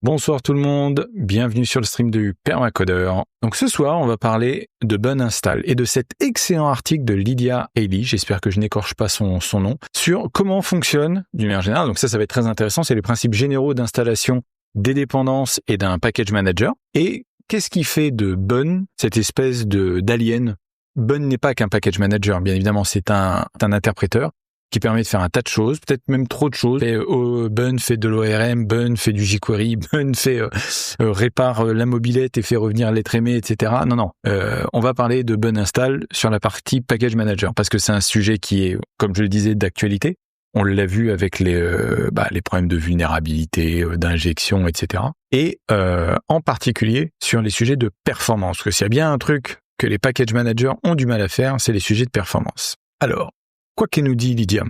Bonsoir tout le monde, bienvenue sur le stream du Permacodeur. Donc ce soir, on va parler de Bun Install et de cet excellent article de Lydia Haley, j'espère que je n'écorche pas son nom, sur comment fonctionne, d'une manière générale, donc ça va être très intéressant, c'est les principes généraux d'installation des dépendances et d'un package manager. Et qu'est-ce qui fait de Bun cette espèce d'alien? Bun n'est pas qu'un package manager, bien évidemment, c'est un interpréteur qui permet de faire un tas de choses, peut-être même trop de choses. Bun fait de l'ORM, Bun fait du jQuery, Bun fait répare la mobilette et fait revenir l'être aimé, etc. Non, on va parler de Bun Install sur la partie Package Manager, parce que c'est un sujet qui est, comme je le disais, d'actualité. On l'a vu avec les problèmes de vulnérabilité, d'injection, etc. Et en particulier sur les sujets de performance, parce que s'il y a bien un truc que les Package Managers ont du mal à faire, c'est les sujets de performance. Alors, quoi qu'elle nous dit Lydia.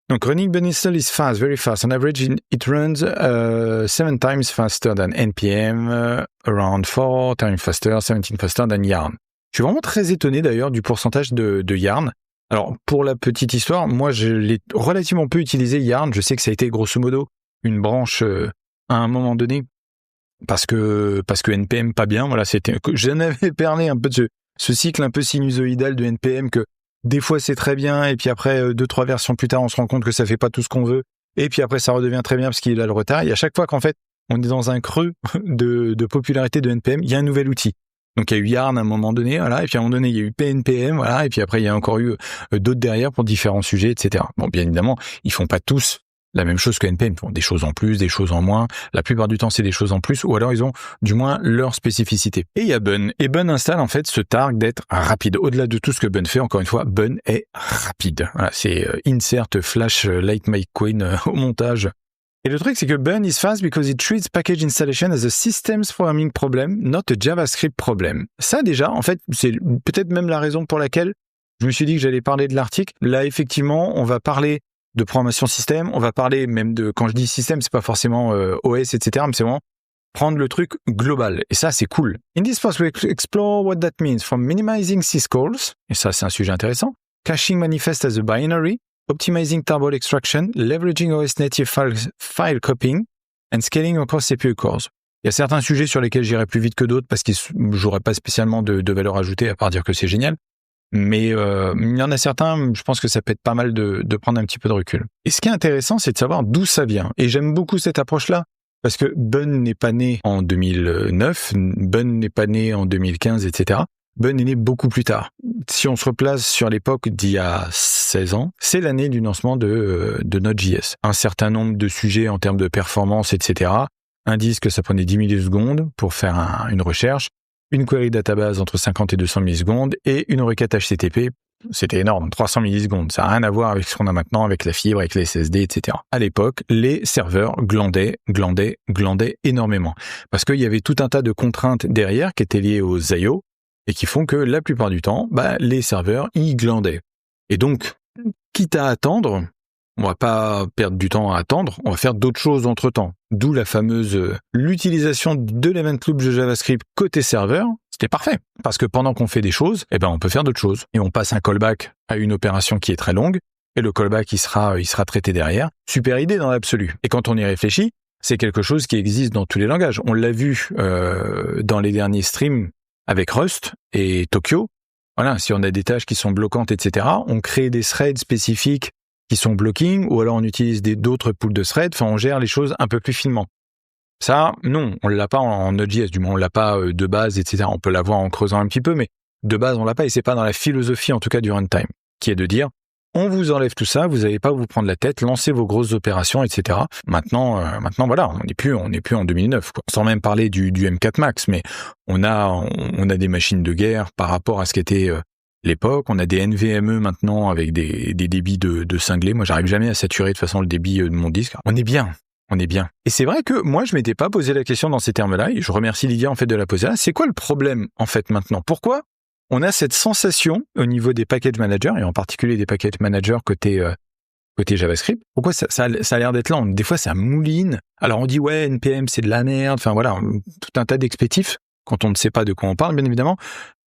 Donc, running Bun Install is fast, very fast. On average, it runs 7 times faster than NPM, around 4 times faster, 17 faster than Yarn. Je suis vraiment très étonné d'ailleurs du pourcentage de Yarn. Alors, pour la petite histoire, moi, je l'ai relativement peu utilisé Yarn. Je sais que ça a été grosso modo une branche à un moment donné parce que NPM pas bien. Voilà, j'en avais parlé un peu de ce cycle un peu sinusoïdal de NPM que des fois c'est très bien, et puis après 2-3 versions plus tard on se rend compte que ça fait pas tout ce qu'on veut, et puis après ça redevient très bien parce qu'il a le retard, et à chaque fois qu'en fait on est dans un creux de popularité de NPM, il y a un nouvel outil. Donc il y a eu Yarn à un moment donné, voilà, et puis à un moment donné il y a eu PNPM, voilà, et puis après il y a encore eu d'autres derrière pour différents sujets, etc. Bon, bien évidemment, ils font pas tous la même chose que NPM, ils font des choses en plus, des choses en moins. La plupart du temps, c'est des choses en plus, ou alors ils ont du moins leur spécificité. Et il y a Bun. Et Bun Install, en fait, se targue d'être rapide. Au-delà de tout ce que Bun fait, encore une fois, Bun est rapide. Voilà, c'est insert flash light Mike Queen au montage. Et le truc, c'est que Bun is fast because it treats package installation as a systems programming problem, not a JavaScript problem. Ça, déjà, en fait, c'est peut-être même la raison pour laquelle je me suis dit que j'allais parler de l'article. Là, effectivement, on va parler de programmation système, on va parler même de, quand je dis système, c'est pas forcément OS, etc., mais c'est vraiment prendre le truc global. Et ça, c'est cool. In this post, we explore what that means from minimizing syscalls, et ça, c'est un sujet intéressant, caching manifest as a binary, optimizing tarball extraction, leveraging OS native file copying, and scaling across CPU cores. Il y a certains sujets sur lesquels j'irai plus vite que d'autres parce que j'aurais pas spécialement de valeur ajoutée à part dire que c'est génial. Mais il y en a certains, je pense que ça peut être pas mal de prendre un petit peu de recul. Et ce qui est intéressant, c'est de savoir d'où ça vient. Et j'aime beaucoup cette approche-là, parce que Bun n'est pas né en 2009, Bun n'est pas né en 2015, etc. Bun est né beaucoup plus tard. Si on se replace sur l'époque d'il y a 16 ans, c'est l'année du lancement de Node.js. Un certain nombre de sujets en termes de performance, etc. indiquent que ça prenait 10 millisecondes pour faire une recherche, une query database entre 50 et 200 millisecondes et une requête HTTP, c'était énorme, 300 millisecondes. Ça n'a rien à voir avec ce qu'on a maintenant, avec la fibre, avec les SSD, etc. À l'époque, les serveurs glandaient énormément. Parce qu'il y avait tout un tas de contraintes derrière qui étaient liées aux I/O et qui font que la plupart du temps, les serveurs y glandaient. Et donc, quitte à attendre, on va pas perdre du temps à attendre, on va faire d'autres choses entre-temps. D'où la fameuse l'utilisation de l'event loop de JavaScript côté serveur, c'était parfait. Parce que pendant qu'on fait des choses, on peut faire d'autres choses. Et on passe un callback à une opération qui est très longue, et le callback, il sera traité derrière. Super idée dans l'absolu. Et quand on y réfléchit, c'est quelque chose qui existe dans tous les langages. On l'a vu dans les derniers streams avec Rust et Tokyo. Voilà, si on a des tâches qui sont bloquantes, etc., on crée des threads spécifiques qui sont blocking, ou alors on utilise d'autres pools de threads, enfin on gère les choses un peu plus finement. Ça, non, on l'a pas en Node.js, du moins on l'a pas de base, etc. On peut l'avoir en creusant un petit peu, mais de base on l'a pas, et c'est pas dans la philosophie en tout cas du runtime, qui est de dire, on vous enlève tout ça, vous n'allez pas vous prendre la tête, lancez vos grosses opérations, etc. Maintenant voilà, on n'est plus en 2009, quoi. Sans même parler du M4 Max, mais on a des machines de guerre par rapport à ce qu'était l'époque, on a des NVMe maintenant avec des débits de cinglés. Moi, j'arrive jamais à saturer de toute façon le débit de mon disque. On est bien. Et c'est vrai que moi, je m'étais pas posé la question dans ces termes-là, et je remercie Lydia en fait de la poser là. C'est quoi le problème en fait maintenant? Pourquoi on a cette sensation au niveau des package managers, et en particulier des package managers côté JavaScript? Pourquoi ça a l'air d'être lent? Des fois, ça mouline. Alors on dit ouais, NPM c'est de la merde. Enfin voilà, tout un tas d'expétifs quand on ne sait pas de quoi on parle, bien évidemment.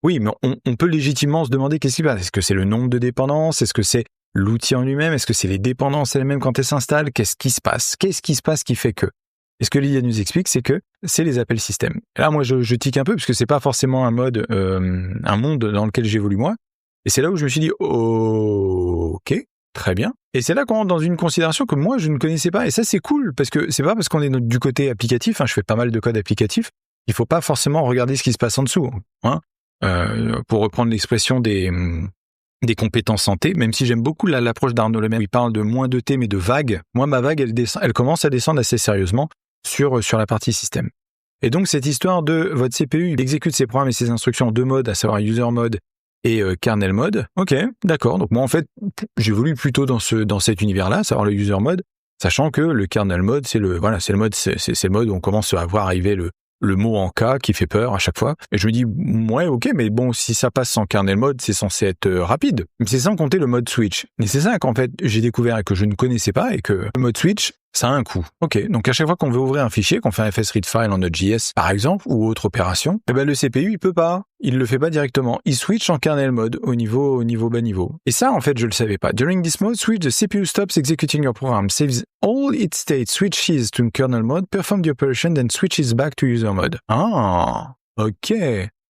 Oui, mais on peut légitimement se demander qu'est-ce qui se passe. Est-ce que c'est le nombre de dépendances? Est-ce que c'est l'outil en lui-même? Est-ce que c'est les dépendances elles-mêmes quand elles s'installent? Qu'est-ce qui se passe qui fait que? Et ce que Lydia nous explique, c'est que c'est les appels système. Et là, moi, je tique un peu, parce que c'est pas forcément un monde dans lequel j'évolue moi. Et c'est là où je me suis dit, ok, très bien. Et c'est là qu'on rentre dans une considération que moi, je ne connaissais pas. Et ça, c'est cool, parce que c'est pas parce qu'on est du côté applicatif, je fais pas mal de code applicatif, il faut pas forcément regarder ce qui se passe en dessous. Pour reprendre l'expression des compétences santé, même si j'aime beaucoup l'approche d'Arnaud Lemaire, où il parle de moins de T, mais de vagues. Moi, ma vague, elle commence à descendre assez sérieusement sur la partie système. Et donc, cette histoire de votre CPU, il exécute ses programmes et ses instructions en 2 modes, à savoir user mode et kernel mode. Ok, d'accord. Donc moi, en fait, j'évolue plutôt dans cet univers-là, à savoir le user mode, sachant que le kernel mode, c'est le mode où on commence à voir arriver le mot en K qui fait peur à chaque fois. Et je me dis, ouais, ok, mais bon, si ça passe sans kernel mode, c'est censé être rapide. Mais c'est sans compter le mode switch. Et c'est ça qu'en fait, j'ai découvert et que je ne connaissais pas, et que le mode switch, ça a un coût. Ok, donc à chaque fois qu'on veut ouvrir un fichier, qu'on fait un fsread file en Node.js, par exemple, ou autre opération, le CPU, il peut pas. Il le fait pas directement. Il switch en kernel mode au niveau bas niveau. Et ça, en fait, je le savais pas. During this mode switch, the CPU stops executing your program, saves all its state, switches to kernel mode, performs the operation, then switches back to user mode. Ah, ok.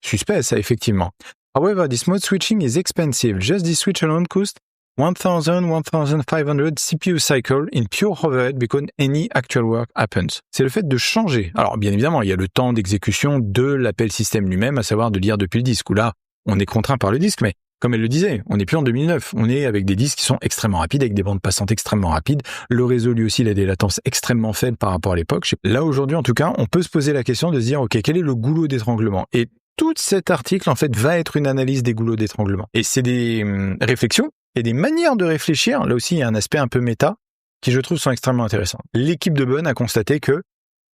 Suspect, ça, effectivement. However, this mode switching is expensive. Just this switch alone costs 1,500 CPU cycle in pure overhead because any actual work happens. C'est le fait de changer. Alors, bien évidemment, il y a le temps d'exécution de l'appel système lui-même, à savoir de lire depuis le disque, où là, on est contraint par le disque, mais comme elle le disait, on n'est plus en 2009. On est avec des disques qui sont extrêmement rapides, avec des bandes passantes extrêmement rapides. Le réseau, lui aussi, il a des latences extrêmement faibles par rapport à l'époque. Là, aujourd'hui, en tout cas, on peut se poser la question de se dire, ok, quel est le goulot d'étranglement? Et tout cet article, en fait, va être une analyse des goulots d'étranglement. Et c'est des réflexions et des manières de réfléchir. Là aussi, il y a un aspect un peu méta qui, je trouve, sont extrêmement intéressants. L'équipe de Bunn a constaté que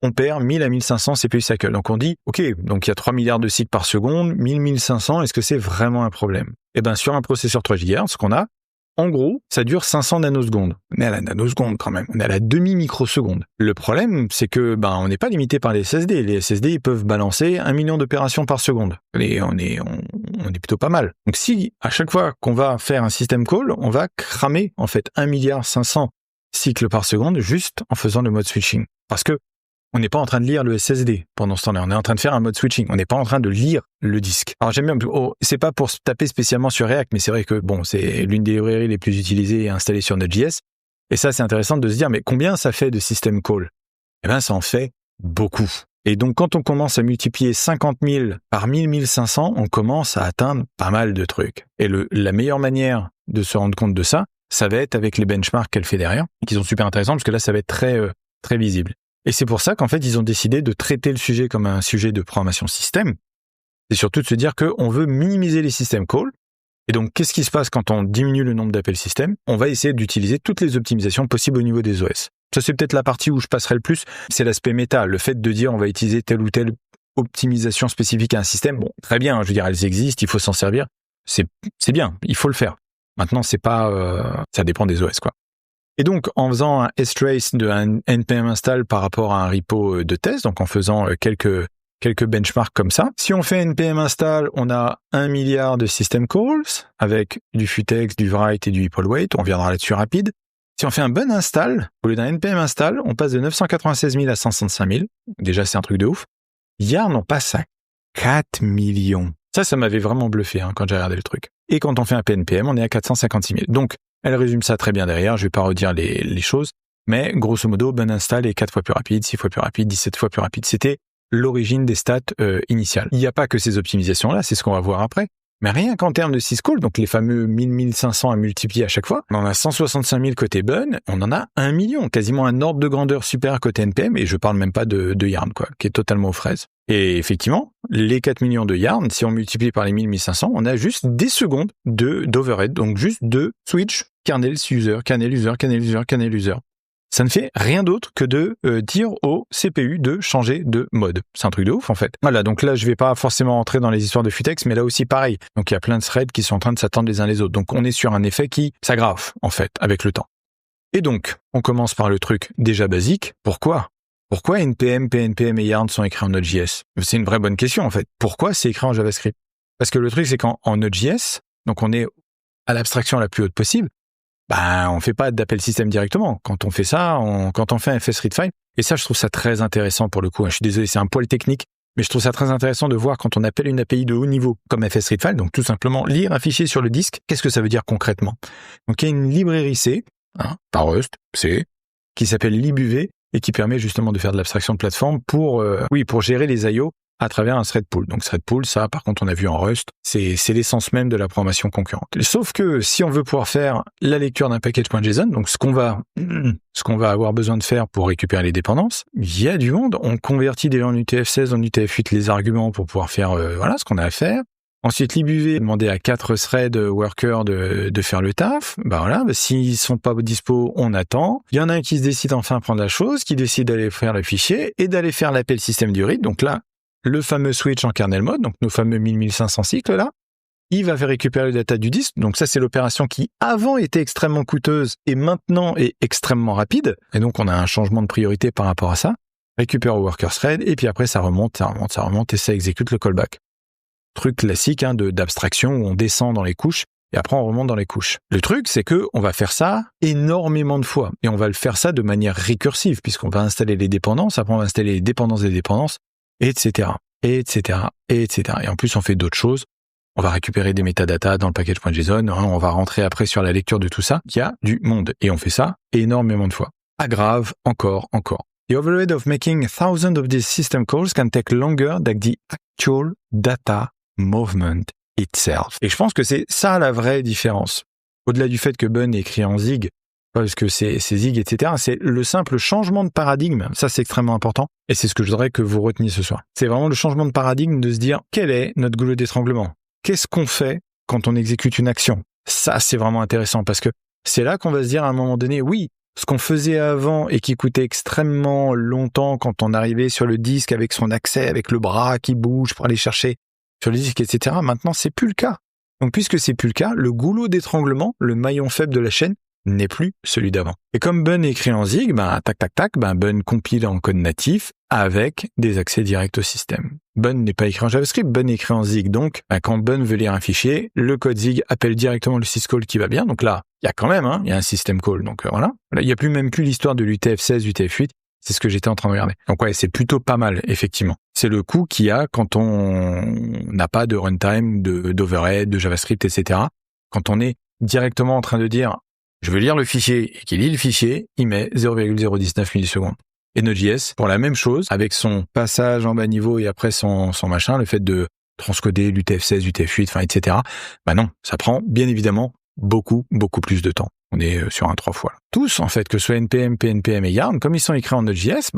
on perd 1000 à 1500 CPU cycle. Donc on dit, ok, donc il y a 3 milliards de cycles par seconde, 1500, est-ce que c'est vraiment un problème? Eh bien, sur un processeur 3 GHz, ce qu'on a, en gros, ça dure 500 nanosecondes. On est à la nanoseconde quand même, on est à la demi-microseconde. Le problème, c'est que on n'est pas limité par les SSD. Les SSD, ils peuvent balancer 1 million d'opérations par seconde. Et on est plutôt pas mal. Donc si, à chaque fois qu'on va faire un system call, on va cramer, en fait, 1,5 milliard cycles par seconde juste en faisant le mode switching. Parce que on n'est pas en train de lire le SSD pendant ce temps-là. On est en train de faire un mode switching. On n'est pas en train de lire le disque. Alors j'aime bien, c'est pas pour se taper spécialement sur React, mais c'est vrai que c'est l'une des librairies les plus utilisées et installées sur Node.js. Et ça, c'est intéressant de se dire, mais combien ça fait de system call? Eh bien, ça en fait beaucoup. Et donc, quand on commence à multiplier 50 000 par 1500, on commence à atteindre pas mal de trucs. Et la meilleure manière de se rendre compte de ça, ça va être avec les benchmarks qu'elle fait derrière, qui sont super intéressants, parce que là, ça va être très, très visible. Et c'est pour ça qu'en fait, ils ont décidé de traiter le sujet comme un sujet de programmation système. C'est surtout de se dire qu'on veut minimiser les system calls. Et donc, qu'est-ce qui se passe quand on diminue le nombre d'appels système? On va essayer d'utiliser toutes les optimisations possibles au niveau des OS. Ça, c'est peut-être la partie où je passerai le plus. C'est l'aspect méta, le fait de dire on va utiliser telle ou telle optimisation spécifique à un système. Bon, très bien, je veux dire, elles existent, il faut s'en servir. C'est bien, il faut le faire. Maintenant, c'est pas, ça dépend des OS, quoi. Et donc, en faisant un strace de un npm install par rapport à un repo de test, donc en faisant quelques benchmarks comme ça, si on fait npm install, on a 1 milliard de system calls avec du futex, du write et du equal-weight. On viendra là-dessus rapide. Si on fait un Bunn install, au lieu d'un npm install, on passe de 996 000 à 505 000. Déjà, c'est un truc de ouf. Yarn, on passe à 4 millions. Ça m'avait vraiment bluffé quand j'ai regardé le truc. Et quand on fait un PNPM, on est à 456 000. Donc, elle résume ça très bien derrière, je vais pas redire les choses, mais grosso modo, Bunn install est 4 fois plus rapide, 6 fois plus rapide, 17 fois plus rapide. C'était l'origine des stats initiales. Il n'y a pas que ces optimisations-là, c'est ce qu'on va voir après, mais rien qu'en termes de syscall, donc les fameux 1500 à multiplier à chaque fois, on en a 165 000 côté Bunn, on en a 1 million, quasiment un ordre de grandeur supérieur côté NPM, et je parle même pas de Yarn, quoi, qui est totalement aux fraises. Et effectivement, les 4 millions de Yarn, si on multiplie par les 1500, on a juste des secondes d'overhead, donc juste de switch, kernel user, kernel user, kernel user, kernel user. Ça ne fait rien d'autre que de dire au CPU de changer de mode. C'est un truc de ouf, en fait. Voilà, donc là, je vais pas forcément entrer dans les histoires de futex, mais là aussi, pareil. Donc, il y a plein de threads qui sont en train de s'attendre les uns les autres. Donc, on est sur un effet qui s'aggrave, en fait, avec le temps. Et donc, on commence par le truc déjà basique. Pourquoi NPM, PNPM et Yarn sont écrits en Node.js? C'est une vraie bonne question, en fait. Pourquoi c'est écrit en JavaScript? Parce que le truc, c'est qu'en Node.js, donc on est à l'abstraction la plus haute possible, on fait pas d'appel système directement. Quand on fait ça, quand on fait un fsread file, Et ça, je trouve ça très intéressant pour le coup. Je suis désolé, c'est un poil technique, mais je trouve ça très intéressant de voir quand on appelle une API de haut niveau comme FSReadFile, donc tout simplement lire un fichier sur le disque, qu'est-ce que ça veut dire concrètement? Donc il y a une librairie C, par Rust, C, qui s'appelle libuv et qui permet justement de faire de l'abstraction de plateforme pour gérer les I/O à travers un thread pool. Donc thread pool, ça par contre on a vu en Rust, c'est l'essence même de la programmation concurrente. Sauf que si on veut pouvoir faire la lecture d'un package.json, donc ce qu'on va avoir besoin de faire pour récupérer les dépendances, il y a du monde, on convertit déjà en UTF-16, en UTF-8 les arguments pour pouvoir faire ce qu'on a à faire. Ensuite, libuv demandait à 4 thread workers de faire le taf. S'ils sont pas dispo, on attend. Il y en a un qui se décide enfin à prendre la chose, qui décide d'aller faire le fichier et d'aller faire l'appel système du read. Donc là, le fameux switch en kernel mode, donc nos fameux 1500 cycles là, il va faire récupérer le data du disque. Donc ça, c'est l'opération qui avant était extrêmement coûteuse et maintenant est extrêmement rapide. Et donc on a un changement de priorité par rapport à ça. Récupère au worker thread et puis après ça remonte et ça exécute le callback. Truc classique d'abstraction où on descend dans les couches et après on remonte dans les couches. Le truc, c'est que on va faire ça énormément de fois et on va le faire ça de manière récursive puisqu'on va installer les dépendances, après on va installer les dépendances des dépendances, etc. Et en plus, on fait d'autres choses. On va récupérer des métadatas dans le package.json, on va rentrer après sur la lecture de tout ça. Il y a du monde et on fait ça énormément de fois. Aggrave encore. The overhead of making thousands of these system calls can take longer than the actual data movement itself. Et je pense que c'est ça la vraie différence. Au-delà du fait que Bun est écrit en Zig, parce que c'est Zig, etc., c'est le simple changement de paradigme. Ça, c'est extrêmement important. Et c'est ce que je voudrais que vous reteniez ce soir. C'est vraiment le changement de paradigme de se dire quel est notre goulot d'étranglement? Qu'est-ce qu'on fait quand on exécute une action? Ça, c'est vraiment intéressant parce que c'est là qu'on va se dire à un moment donné, oui, ce qu'on faisait avant et qui coûtait extrêmement longtemps quand on arrivait sur le disque avec son accès, avec le bras qui bouge pour aller chercher sur le disque, etc. Maintenant, c'est plus le cas. Donc, puisque c'est plus le cas, le goulot d'étranglement, le maillon faible de la chaîne, n'est plus celui d'avant. Et comme Bun est écrit en Zig, Bun compile en code natif avec des accès directs au système. Bun n'est pas écrit en JavaScript, Bun est écrit en Zig. Donc, quand Bun veut lire un fichier, le code Zig appelle directement le syscall qui va bien. Donc là, il y a quand même, il y a un system call. Donc voilà. Là, il n'y a même plus l'histoire de l'UTF-16, UTF-8. C'est ce que j'étais en train de regarder. Donc ouais, c'est plutôt pas mal, effectivement. C'est le coût qu'il y a quand on n'a pas de runtime, d'overhead, de JavaScript, etc. Quand on est directement en train de dire je veux lire le fichier et qu'il lit le fichier, il met 0,019 millisecondes. Et Node.js, pour la même chose, avec son passage en bas niveau et après son machin, le fait de transcoder l'UTF-16, UTF-8, etc. Non, ça prend bien évidemment beaucoup plus de temps. On est sur un 3 fois. Là. Tous, en fait, que ce soit NPM, PNPM et Yarn, comme ils sont écrits en Node.js,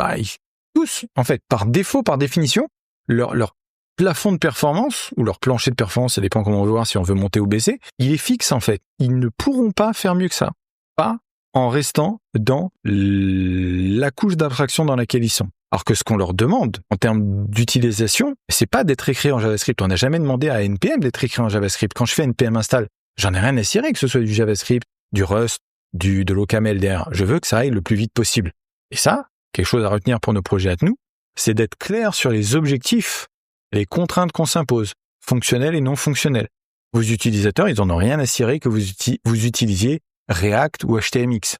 tous, en fait, par défaut, par définition, leur plafond de performance, ou leur plancher de performance, ça dépend comment on veut voir si on veut monter ou baisser, il est fixe en fait. Ils ne pourront pas faire mieux que ça. Pas en restant dans la couche d'abstraction dans laquelle ils sont. Alors que ce qu'on leur demande en termes d'utilisation, c'est pas d'être écrit en JavaScript. On n'a jamais demandé à NPM d'être écrit en JavaScript. Quand je fais NPM install, j'en ai rien à cirer que ce soit du JavaScript, du Rust, de l'OCaml. Je veux que ça aille le plus vite possible. Et ça, quelque chose à retenir pour nos projets à nous, c'est d'être clair sur les objectifs, les contraintes qu'on s'impose, fonctionnelles et non fonctionnelles. Vos utilisateurs, ils en ont rien à cirer que vous utilisiez React ou HTMX.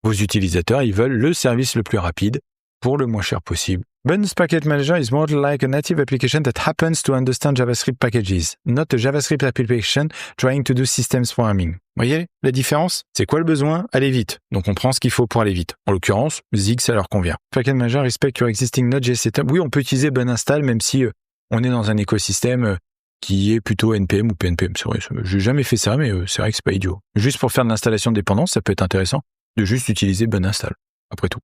Vos utilisateurs, ils veulent le service le plus rapide pour le moins cher possible. Bun's Package Manager is more like a native application that happens to understand JavaScript packages, not a JavaScript application trying to do systems programming. Vous voyez la différence? C'est quoi le besoin? Aller vite. Donc on prend ce qu'il faut pour aller vite. En l'occurrence, Zig, ça leur convient. Package Manager respect your existing Node.js setup. Oui, on peut utiliser Bun install même si on est dans un écosystème qui est plutôt NPM ou PNPM. C'est vrai, j'ai jamais fait ça, mais c'est vrai que c'est pas idiot. Juste pour faire de l'installation de dépendance, ça peut être intéressant de juste utiliser Bun install. Après tout.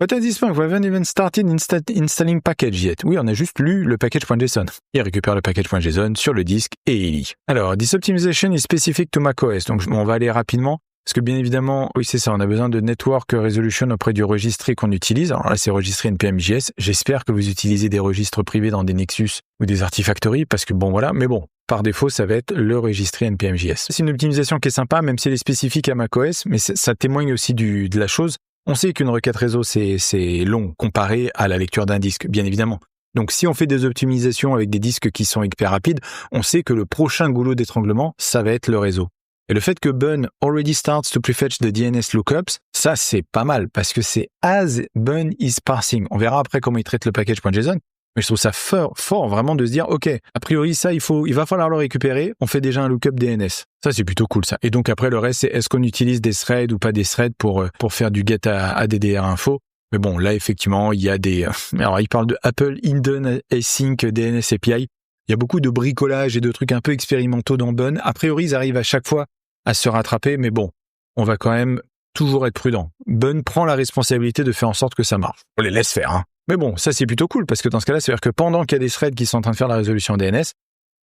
But at this point, we haven't even started installing package yet. Oui, on a juste lu le package.json. Il récupère le package.json sur le disque et il lit. Alors, this optimization is specific to macOS. Donc, on va aller rapidement. Parce que bien évidemment, oui, c'est ça, on a besoin de network resolution auprès du registré qu'on utilise. Alors là, c'est registré npm.js. J'espère que vous utilisez des registres privés dans des Nexus ou des Artifactory parce que bon, voilà. Mais bon, par défaut, ça va être le registré npm.js. C'est une optimisation qui est sympa, même si elle est spécifique à macOS, mais ça témoigne aussi de la chose. On sait qu'une requête réseau, c'est long comparé à la lecture d'un disque, bien évidemment. Donc, si on fait des optimisations avec des disques qui sont hyper rapides, on sait que le prochain goulot d'étranglement, ça va être le réseau. Et le fait que Bun already starts to prefetch the DNS lookups, ça, c'est pas mal parce que c'est as bun is parsing. On verra après comment il traite le package.json. Mais je trouve ça fort vraiment de se dire, OK, a priori, ça, il va falloir le récupérer. On fait déjà un lookup DNS. Ça, c'est plutôt cool, ça. Et donc, après, le reste, c'est est-ce qu'on utilise des threads ou pas des threads pour faire du get à DDR info. Mais bon, là, effectivement, il y a des, alors, il parle de Apple Hidden Async DNS API. Il y a beaucoup de bricolage et de trucs un peu expérimentaux dans Bun. A priori, ils arrivent à chaque fois à se rattraper. Mais bon, on va quand même toujours être prudent. Bun prend la responsabilité de faire en sorte que ça marche. On les laisse faire, hein. Mais bon, ça c'est plutôt cool parce que dans ce cas-là, c'est-à-dire que pendant qu'il y a des threads qui sont en train de faire la résolution DNS,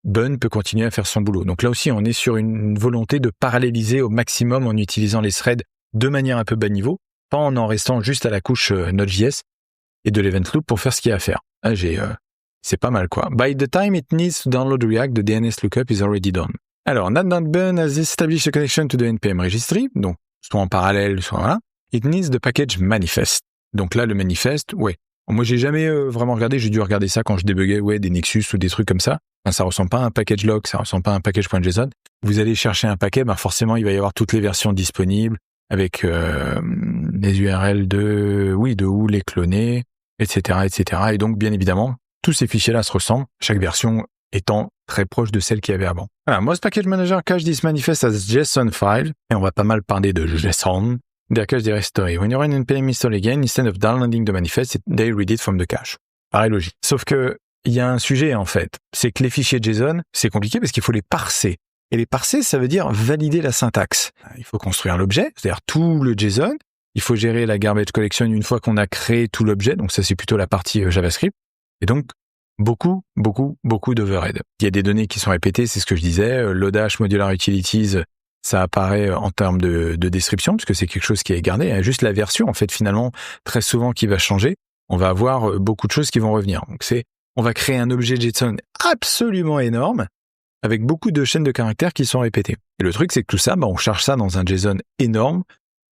Bun peut continuer à faire son boulot. Donc là aussi, on est sur une volonté de paralléliser au maximum en utilisant les threads de manière un peu bas niveau, pas en restant juste à la couche Node.js et de l'event loop pour faire ce qu'il y a à faire. Là, c'est pas mal quoi. By the time it needs to download React, the DNS lookup is already done. Alors, Bun has established a connection to the NPM registry, donc soit en parallèle, soit voilà. It needs the package manifest. Donc là, le manifest, ouais. Moi, j'ai jamais vraiment regardé, j'ai dû regarder ça quand je débuguais des Nexus ou des trucs comme ça. Enfin, ça ressemble pas à un package log, ça ressemble pas à un package.json. Vous allez chercher un paquet, forcément, il va y avoir toutes les versions disponibles avec les URL de où les cloner, etc., etc. Et donc, bien évidemment, tous ces fichiers-là se ressemblent, chaque version étant très proche de celle qu'il y avait avant. Voilà, Most Package Manager cache this manifest as JSON file, et on va pas mal parler de JSON. Their cache their history. When you run npm install again, instead of downloading the manifest, they read it from the cache. Pareil logique. Sauf que il y a un sujet en fait, c'est que les fichiers JSON, c'est compliqué parce qu'il faut les parser. Et les parser, ça veut dire valider la syntaxe. Il faut construire l'objet, c'est-à-dire tout le JSON. Il faut gérer la garbage collection une fois qu'on a créé tout l'objet. Donc ça, c'est plutôt la partie JavaScript. Et donc, beaucoup d'overhead. Il y a des données qui sont répétées, c'est ce que je disais. Lodash, Modular Utilities, ça apparaît en termes de description, parce que c'est quelque chose qui est gardé. Il y a juste la version, en fait, finalement, très souvent qui va changer. On va avoir beaucoup de choses qui vont revenir. Donc on va créer un objet JSON absolument énorme, avec beaucoup de chaînes de caractères qui sont répétées. Et le truc, c'est que tout ça, on charge ça dans un JSON énorme,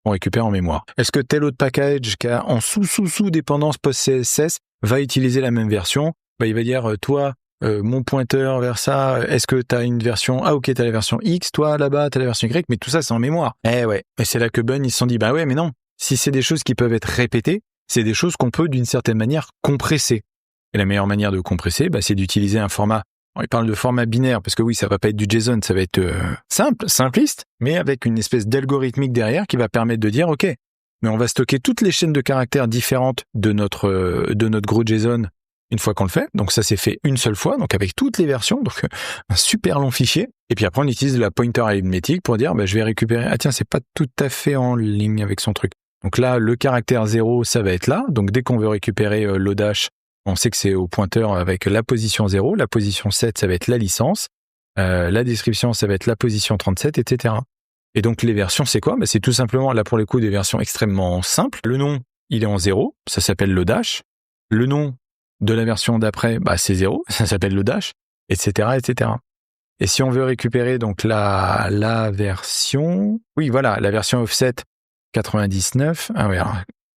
on récupère en mémoire. Est-ce que tel autre package qui a en sous-dépendance post-CSS va utiliser la même version? Il va dire, toi, mon pointeur vers ça, est-ce que tu as une version, ok, tu as la version X, toi, là-bas, tu as la version Y, mais tout ça, c'est en mémoire. Ouais. Et c'est là que Bun, ils se sont dit, ouais, mais non, si c'est des choses qui peuvent être répétées, c'est des choses qu'on peut, d'une certaine manière, compresser. Et la meilleure manière de compresser, c'est d'utiliser un format. Alors, il parle de format binaire, parce que oui, ça va pas être du JSON, ça va être simpliste, mais avec une espèce d'algorithmique derrière qui va permettre de dire, ok, mais on va stocker toutes les chaînes de caractères différentes de notre gros JSON une fois qu'on le fait. Donc ça, c'est fait une seule fois, donc avec toutes les versions, donc un super long fichier. Et puis après, on utilise la pointer arithmétique pour dire, je vais récupérer, tiens, c'est pas tout à fait en ligne avec son truc. Donc là, le caractère 0, ça va être là. Donc dès qu'on veut récupérer l'Odash, on sait que c'est au pointeur avec la position 0, la position 7, ça va être la licence, la description, ça va être la position 37, etc. Et donc les versions, c'est quoi? C'est tout simplement, là pour le coup, des versions extrêmement simples. Le nom, il est en 0, ça s'appelle l'Odash. Le nom de la version d'après, c'est 0, ça s'appelle l'Odash, etc., etc. Et si on veut récupérer donc la version, la version offset 99,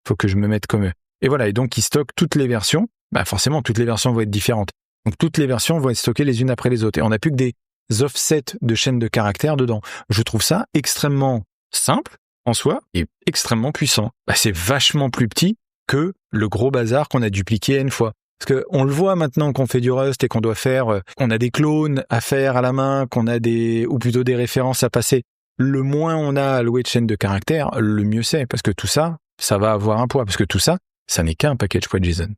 faut que je me mette comme eux. Et voilà, et donc il stocke toutes les versions. Forcément, toutes les versions vont être différentes. Donc toutes les versions vont être stockées les unes après les autres. Et on n'a plus que des offsets de chaînes de caractères dedans. Je trouve ça extrêmement simple en soi et extrêmement puissant. C'est vachement plus petit que le gros bazar qu'on a dupliqué N fois. Parce que on le voit maintenant qu'on fait du Rust et qu'on doit faire, qu'on a des clones à faire à la main, qu'on a ou plutôt des références à passer. Le moins on a alloué de chaînes de caractères, le mieux c'est. Parce que tout ça, ça va avoir un poids. Parce que tout ça, ça n'est qu'un package.json.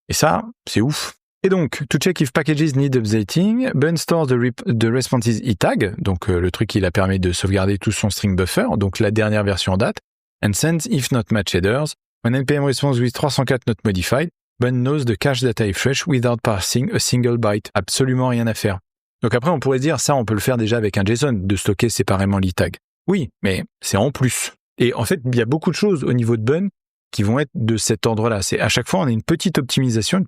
Et ça, c'est ouf. Et donc, to check if packages need updating, Bun stores the responses e-tag, donc le truc qui a permis de sauvegarder tout son string buffer, donc la dernière version en date, and sends if not match headers. When npm response with 304 not modified, Bun knows the cache data is fresh without parsing a single byte. Absolument rien à faire. Donc après, on pourrait dire ça, on peut le faire déjà avec un JSON, de stocker séparément l'e-tag. Oui, mais c'est en plus. Et en fait, il y a beaucoup de choses au niveau de Bun qui vont être de cet ordre-là. C'est à chaque fois, on a une petite optimisation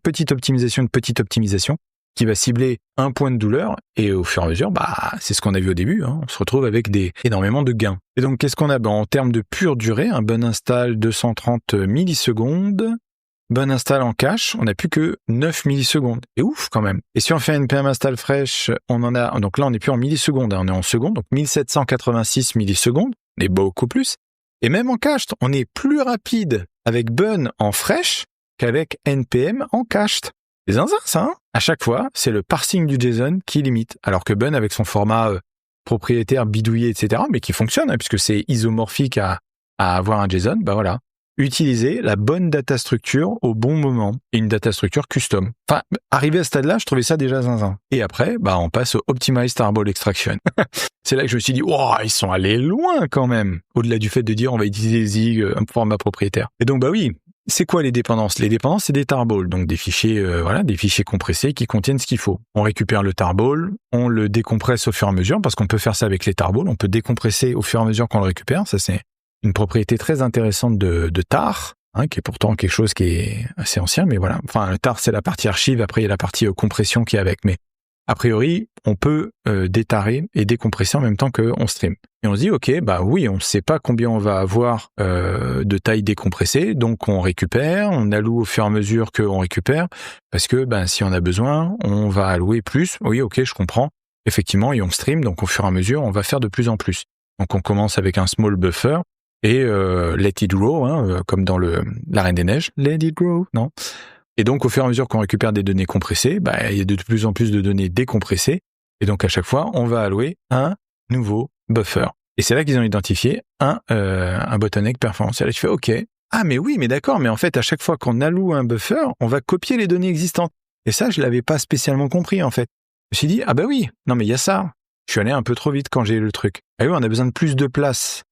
qui va cibler un point de douleur et au fur et à mesure, c'est ce qu'on a vu au début, on se retrouve avec énormément de gains. Et donc, qu'est-ce qu'on a? En termes de pure durée, un Bun install 230 millisecondes, Bun install en cache, on n'a plus que 9 millisecondes. Et ouf quand même. Et si on fait un npm install fresh, on en a, donc là on n'est plus en millisecondes, on est en secondes, donc 1786 millisecondes, on est beaucoup plus. Et même en cached, on est plus rapide avec Bun en fresh qu'avec NPM en cached. C'est zinzin, ça, hein. À chaque fois, c'est le parsing du JSON qui limite. Alors que Bun, avec son format propriétaire bidouillé, etc., mais qui fonctionne, hein, puisque c'est isomorphique à avoir un JSON, bah voilà. Utiliser la bonne data structure au bon moment et une data structure custom. Enfin, arrivé à ce stade-là, je trouvais ça déjà zinzin. Et après, bah, on passe au Optimized Tarball Extraction. C'est là que je me suis dit, wow, ils sont allés loin quand même. Au-delà du fait de dire, on va utiliser Zig, un format propriétaire. Et donc, bah oui, c'est quoi les dépendances? Les dépendances, c'est des tarballs, donc des fichiers, des fichiers compressés qui contiennent ce qu'il faut. On récupère le tarball, on le décompresse au fur et à mesure, parce qu'on peut faire ça avec les tarballs, on peut décompresser au fur et à mesure qu'on le récupère. Ça, c'est une propriété très intéressante de tar, hein, qui est pourtant quelque chose qui est assez ancien, mais voilà. Enfin, le tar, c'est la partie archive, après il y a la partie compression qui est avec, mais a priori, on peut détarer et décompresser en même temps qu'on stream. Et on se dit, ok, bah oui, on ne sait pas combien on va avoir de taille décompressée, donc on récupère, on alloue au fur et à mesure qu'on récupère, parce que ben si on a besoin, on va allouer plus. Oui, ok, je comprends. Effectivement, et on stream, donc au fur et à mesure, on va faire de plus en plus. Donc on commence avec un small buffer et let it grow, hein, comme dans la Reine des Neiges. Let it grow, non? Et donc, au fur et à mesure qu'on récupère des données compressées, bah, il y a de plus en plus de données décompressées. Et donc, à chaque fois, on va allouer un nouveau buffer. Et c'est là qu'ils ont identifié un bottleneck performance. Et là, tu fais OK. Ah, mais oui, mais d'accord. Mais en fait, à chaque fois qu'on alloue un buffer, on va copier les données existantes. Et ça, je l'avais pas spécialement compris, en fait. Je me suis dit, ah bah oui, non, mais il y a ça. Je suis allé un peu trop vite quand j'ai eu le truc. Ah oui, on a besoin de plus de place.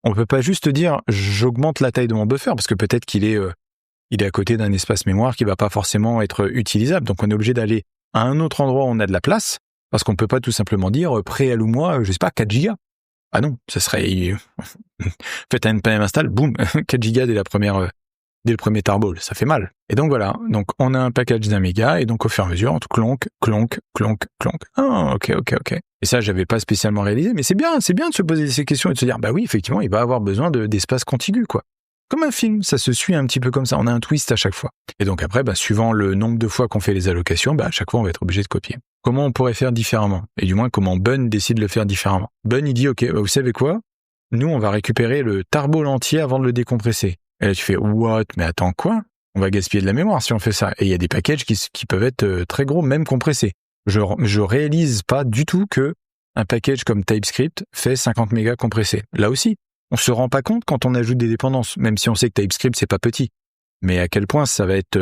On peut pas juste dire, j'augmente la taille de mon buffer, parce que peut-être qu'il est à côté d'un espace mémoire qui va pas forcément être utilisable. Donc, on est obligé d'aller à un autre endroit où on a de la place, parce qu'on peut pas tout simplement dire, préalloue-moi, je sais pas, 4 gigas. Ah non, ça serait, faites un npm install, boum, 4 gigas dès le premier tarball. Ça fait mal. Et donc voilà. Donc, on a un package d'1 méga, et donc, au fur et à mesure, on clonk. Ah, ok. Et ça, j'avais pas spécialement réalisé, mais c'est bien de se poser ces questions et de se dire, bah oui, effectivement, il va avoir besoin d'espace contigu, quoi. Comme un film, ça se suit un petit peu comme ça, on a un twist à chaque fois. Et donc après, bah, suivant le nombre de fois qu'on fait les allocations, bah, à chaque fois on va être obligé de copier. Comment on pourrait faire différemment? Et du moins, comment Bun décide de le faire différemment? Bun, il dit, ok, bah, vous savez quoi? Nous, on va récupérer le tarball entier avant de le décompresser. Et là, tu fais, what? Mais attends, quoi? On va gaspiller de la mémoire si on fait ça. Et il y a des packages qui peuvent être très gros, même compressés. Je réalise pas du tout que un package comme TypeScript fait 50 mégas compressés. Là aussi, on se rend pas compte quand on ajoute des dépendances, même si on sait que TypeScript c'est pas petit. Mais à quel point ça va être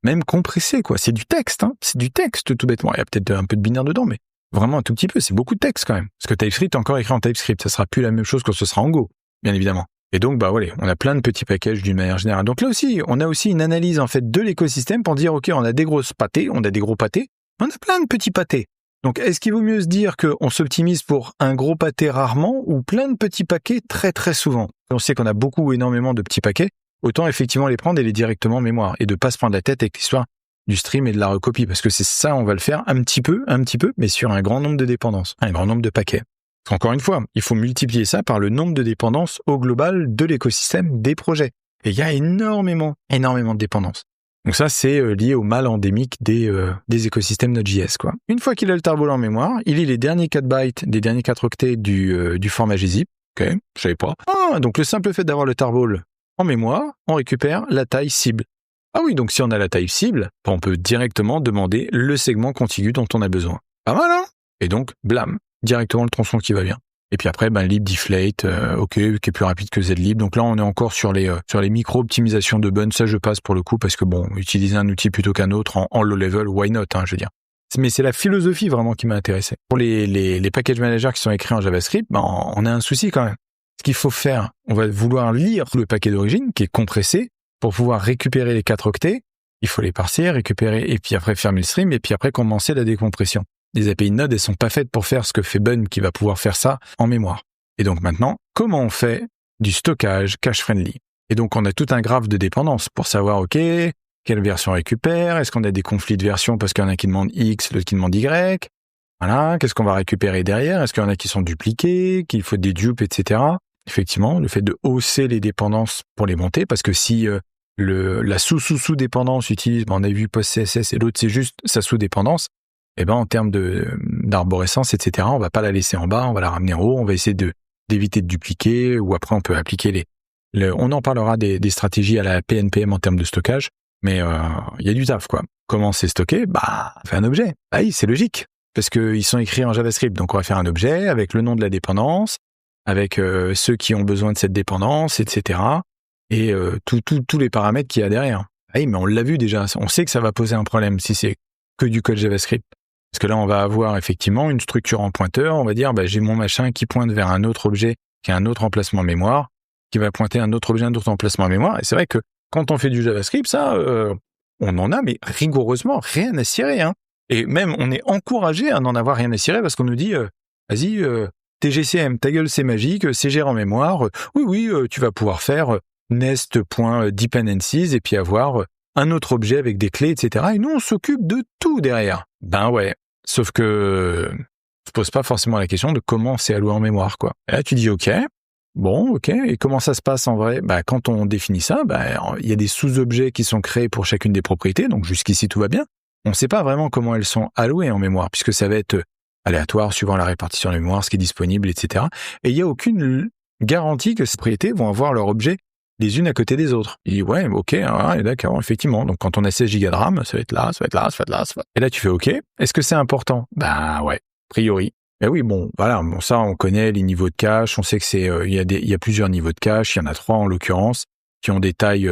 même compressé, quoi. C'est du texte, hein. C'est du texte tout bêtement. Il y a peut-être un peu de binaire dedans, mais vraiment un tout petit peu. C'est beaucoup de texte quand même. Parce que TypeScript est encore écrit en TypeScript. Ça sera plus la même chose quand ce sera en Go, bien évidemment. Et donc, bah voilà, on a plein de petits packages d'une manière générale. Donc là aussi, on a aussi une analyse en fait de l'écosystème pour dire, ok, on a des grosses pâtés, on a des gros pâtés, on a plein de petits pâtés. Donc, est-ce qu'il vaut mieux se dire qu'on s'optimise pour un gros pâté rarement ou plein de petits paquets très très souvent? On sait qu'on a énormément de petits paquets, autant effectivement les prendre et les directement en mémoire et de pas se prendre la tête avec l'histoire du stream et de la recopie, parce que c'est ça, on va le faire un petit peu, mais sur un grand nombre de dépendances, un grand nombre de paquets. Encore une fois, il faut multiplier ça par le nombre de dépendances au global de l'écosystème des projets. Et il y a énormément de dépendances. Donc ça, c'est lié au mal endémique des écosystèmes Node.js, quoi. Une fois qu'il a le tarball en mémoire, il lit les derniers 4 bytes, des derniers 4 octets du format gzip. Ok, je savais pas. Ah, donc le simple fait d'avoir le tarball en mémoire, on récupère la taille cible. Ah oui, donc si on a la taille cible, on peut directement demander le segment contigu dont on a besoin. Pas mal, hein? Et donc, blam, directement le tronçon qui va bien. Et puis après, lib deflate, ok, qui est plus rapide que zlib. Donc là, on est encore sur les micro-optimisations de Bun. Ça, je passe pour le coup parce que bon, utiliser un outil plutôt qu'un autre en low level, why not, hein, je veux dire. Mais c'est la philosophie vraiment qui m'a intéressé. Pour les package managers qui sont écrits en JavaScript, on a un souci quand même. Ce qu'il faut faire, on va vouloir lire le paquet d'origine qui est compressé pour pouvoir récupérer les 4 octets. Il faut les parser, récupérer et puis après fermer le stream et puis après commencer la décompression. Les API de Node, elles sont pas faites pour faire ce que fait Bun qui va pouvoir faire ça en mémoire. Et donc maintenant, comment on fait du stockage cache-friendly? Et donc on a tout un graphe de dépendance pour savoir, ok, quelle version on récupère? Est-ce qu'on a des conflits de version parce qu'il y en a qui demandent X, l'autre qui demande Y? Voilà, qu'est-ce qu'on va récupérer derrière? Est-ce qu'il y en a qui sont dupliqués, qu'il faut des dupes, etc. Effectivement, le fait de hausser les dépendances pour les monter, parce que si la sous-dépendance utilise, on a vu PostCSS et l'autre c'est juste sa sous-dépendance, et en termes d'arborescence, etc., on va pas la laisser en bas, on va la ramener en haut, on va essayer d'éviter de dupliquer, ou après on peut appliquer On en parlera des stratégies à la PNPM en termes de stockage, mais il y a du taf, quoi. Comment c'est stocké? Bah, on fait un objet. Ah oui, c'est logique, parce qu'ils sont écrits en JavaScript, donc on va faire un objet avec le nom de la dépendance, avec ceux qui ont besoin de cette dépendance, etc. Et tous les paramètres qu'il y a derrière. Ah oui, mais on l'a vu déjà, on sait que ça va poser un problème si c'est que du code JavaScript. Parce que là, on va avoir effectivement une structure en pointeur, on va dire, bah, j'ai mon machin qui pointe vers un autre objet qui a un autre emplacement mémoire, qui va pointer un autre objet, un autre emplacement mémoire. Et c'est vrai que quand on fait du JavaScript, ça, on en a, mais rigoureusement rien à cirer. Hein. Et même, on est encouragé à n'en avoir rien à cirer parce qu'on nous dit, vas-y, TGCM, ta gueule, c'est magique, c'est géré en mémoire. Oui, tu vas pouvoir faire nest.dependencies et puis avoir un autre objet avec des clés, etc. Et nous, on s'occupe de tout derrière. Ben ouais. Sauf que on se pose pas forcément la question de comment c'est alloué en mémoire, quoi. Et là, tu dis ok. Et comment ça se passe en vrai? Bah, quand on définit ça, il y a des sous-objets qui sont créés pour chacune des propriétés, donc jusqu'ici tout va bien. On ne sait pas vraiment comment elles sont allouées en mémoire, puisque ça va être aléatoire suivant la répartition de mémoire, ce qui est disponible, etc. Et il n'y a aucune garantie que ces propriétés vont avoir leur objet les unes à côté des autres. Il dit ouais, ok, d'accord, effectivement. Donc quand on a 16 Go de RAM, ça va être là, ça va être là, ça va être là, ça va... Et là tu fais ok. Est-ce que c'est important? Bah ouais, a priori. Mais oui, bon, voilà, bon, ça, on connaît les niveaux de cache, on sait que c'est, il y a plusieurs niveaux de cache, il y en a 3 en l'occurrence, qui ont des tailles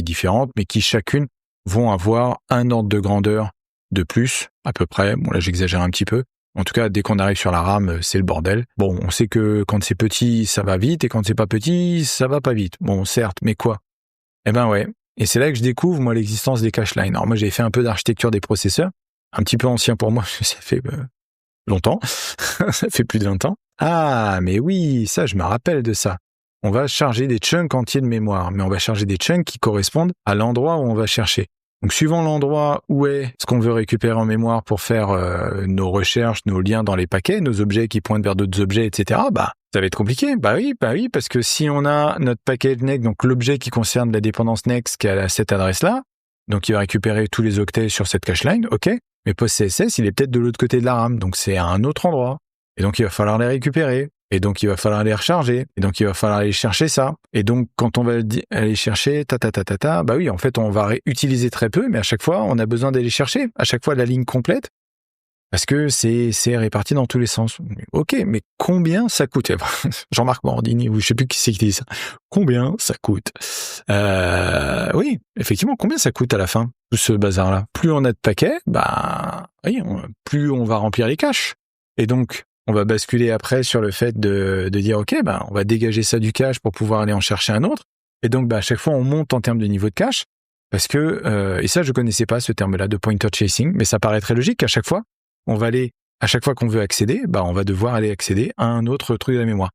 différentes, mais qui chacune vont avoir un ordre de grandeur de plus, à peu près. Bon, là, j'exagère un petit peu. En tout cas, dès qu'on arrive sur la RAM, c'est le bordel. Bon, on sait que quand c'est petit, ça va vite, et quand c'est pas petit, ça va pas vite. Bon, certes, mais quoi? Eh ben ouais. Et c'est là que je découvre, moi, l'existence des cache lines. Alors moi, j'ai fait un peu d'architecture des processeurs, un petit peu ancien pour moi, ça fait longtemps, ça fait plus de 20 ans. Ah, mais oui, ça, je me rappelle de ça. On va charger des chunks entiers de mémoire, mais on va charger des chunks qui correspondent à l'endroit où on va chercher. Donc, suivant l'endroit où est ce qu'on veut récupérer en mémoire pour faire nos recherches, nos liens dans les paquets, nos objets qui pointent vers d'autres objets, etc., ça va être compliqué. Bah oui, parce que si on a notre package next, donc l'objet qui concerne la dépendance next qui a cette adresse-là, donc il va récupérer tous les octets sur cette cache line, ok, mais PostCSS, il est peut-être de l'autre côté de la RAM, donc c'est à un autre endroit. Et donc, il va falloir les récupérer. Et donc, il va falloir les recharger. Et donc, il va falloir aller chercher ça. Et donc, quand on va aller chercher, bah oui, en fait, on va utiliser très peu, mais à chaque fois, on a besoin d'aller chercher. À chaque fois, la ligne complète. Parce que c'est réparti dans tous les sens. Ok, mais combien ça coûte? Jean-Marc Morandini, ou je sais plus qui c'est qui dit ça. Combien ça coûte? Oui, effectivement, combien ça coûte à la fin, tout ce bazar-là? Plus on a de paquets, oui, plus on va remplir les caches. Et donc, on va basculer après sur le fait de dire, ok, on va dégager ça du cache pour pouvoir aller en chercher un autre. Et donc, à chaque fois, on monte en termes de niveau de cache. Parce que, et ça, je connaissais pas ce terme-là de pointer chasing, mais ça paraît très logique qu'à chaque fois, on va aller, à chaque fois qu'on veut accéder, on va devoir aller accéder à un autre truc de la mémoire.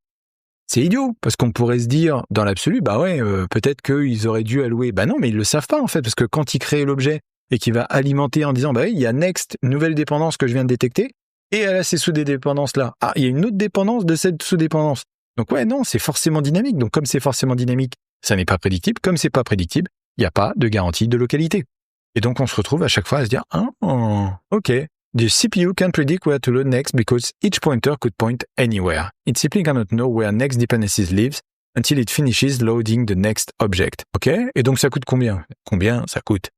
C'est idiot, parce qu'on pourrait se dire, dans l'absolu, peut-être qu'ils auraient dû allouer. Non, mais ils le savent pas, en fait, parce que quand ils créent l'objet et qu'il va alimenter en disant, il y a next, nouvelle dépendance que je viens de détecter, et elle a ces sous-dépendances-là. Ah, il y a une autre dépendance de cette sous-dépendance. Donc ouais, non, c'est forcément dynamique. Donc comme c'est forcément dynamique, ça n'est pas prédictible. Comme c'est pas prédictible, il n'y a pas de garantie de localité. Et donc on se retrouve à chaque fois à se dire, ok, the CPU can predict where to load next because each pointer could point anywhere. It simply cannot know where next dependencies lives until it finishes loading the next object. Ok? Et donc ça coûte combien? Combien ça coûte?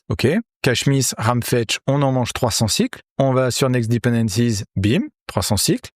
Ok, cache miss, RAM fetch, on en mange 300 cycles. On va sur next dependencies, bim, 300 cycles.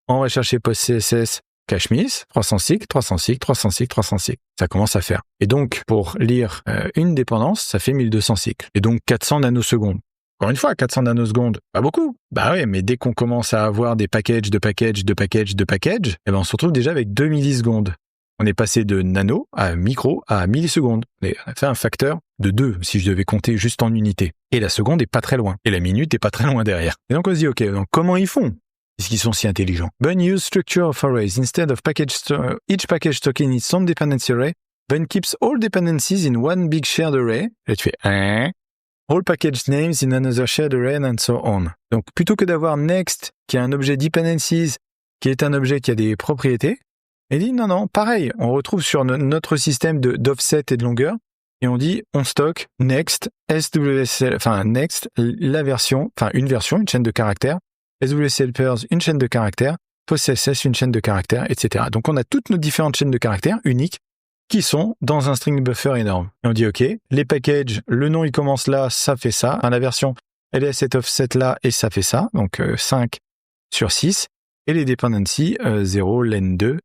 On va chercher PostCSS, cache miss, 300 cycles, 300 cycles, 300 cycles, 300 cycles. Ça commence à faire. Et donc, pour lire une dépendance, ça fait 1200 cycles. Et donc, 400 nanosecondes. Encore une fois, 400 nanosecondes, pas beaucoup. Oui, mais dès qu'on commence à avoir des packages, on se retrouve déjà avec 2 millisecondes. On est passé de nano à micro à millisecondes. On a fait un facteur de 2 si je devais compter juste en unités. Et la seconde est pas très loin. Et la minute est pas très loin derrière. Et donc on se dit, ok, donc comment ils font? Est-ce qu'ils sont si intelligents? Bun use structure of arrays instead of each package talking its own dependency array. Bun keeps all dependencies in one big shared array. Et tu fais all package names in another shared array and so on. Donc plutôt que d'avoir next qui est un objet dependencies qui est un objet qui a des propriétés, il dit non, pareil, on retrouve sur notre système d'offset et de longueur, et on dit on stocke next, SWSL, next, une version, une chaîne de caractères, SWSL pairs, une chaîne de caractères, PostCSS, une chaîne de caractères, etc. Donc on a toutes nos différentes chaînes de caractères uniques qui sont dans un string buffer énorme. Et on dit, OK, les packages, le nom, il commence là, ça fait ça. Enfin, la version, elle est à cet offset là et ça fait ça. Donc, 5 sur 6. Et les dependencies, 0, len2.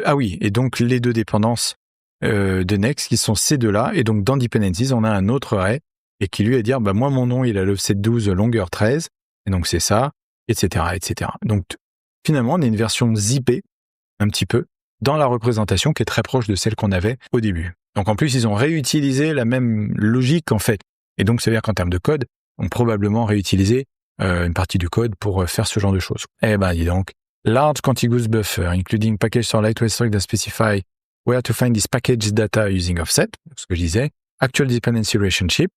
Ah oui, et donc les deux dépendances de next qui sont ces deux-là. Et donc, dans dependencies, on a un autre array et qui lui va dire, moi, mon nom, il a l'offset 12, longueur 13. Et donc, c'est ça, etc., etc. Donc, finalement, on a une version zippée, un petit peu, dans la représentation qui est très proche de celle qu'on avait au début. Donc en plus, ils ont réutilisé la même logique en fait. Et donc, ça veut dire qu'en termes de code, on a probablement réutilisé une partie du code pour faire ce genre de choses. Eh ben, dis donc, large contiguous buffer, including package sur lightweight struct that specify where to find this package data using offset, ce que je disais, actual dependency relationship,